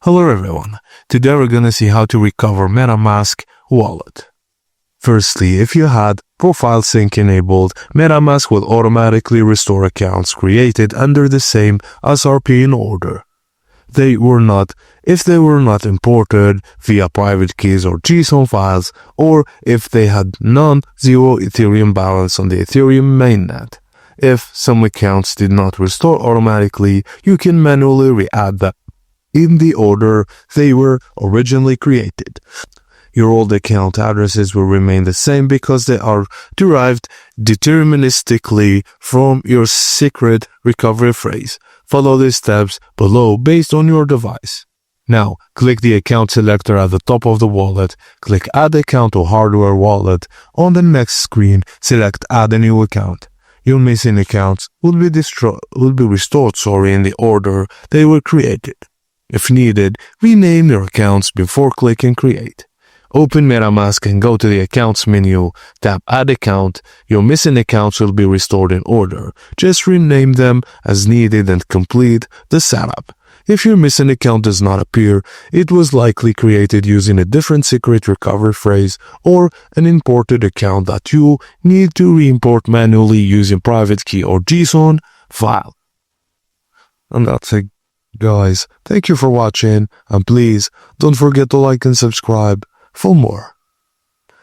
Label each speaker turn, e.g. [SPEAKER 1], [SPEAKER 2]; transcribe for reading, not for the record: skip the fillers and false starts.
[SPEAKER 1] Hello everyone, today we're gonna see how to recover MetaMask wallet. Firstly, if you had profile sync enabled, MetaMask will automatically restore accounts created under the same SRP in order. If they were not imported via private keys or JSON files, or if they had non-zero Ethereum balance on the Ethereum mainnet. If some accounts did not restore automatically, you can manually re-add them in the order they were originally created. Your old account addresses will remain the same because they are derived deterministically from your secret recovery phrase. Follow the steps below based on your device. Now, click the account selector at the top of the wallet, click Add Account to Hardware Wallet. On the next screen, select Add a new account. Your missing accounts will be restored in the order they were created. If needed, rename your accounts before clicking Create. Open MetaMask and go to the Accounts menu, tap Add Account. Your missing accounts will be restored in order. Just rename them as needed and complete the setup. If your missing account does not appear, it was likely created using a different secret recovery phrase or an imported account that you need to re-import manually using private key or JSON file. And that's it, guys. Thank you for watching, and please don't forget to like and subscribe for more.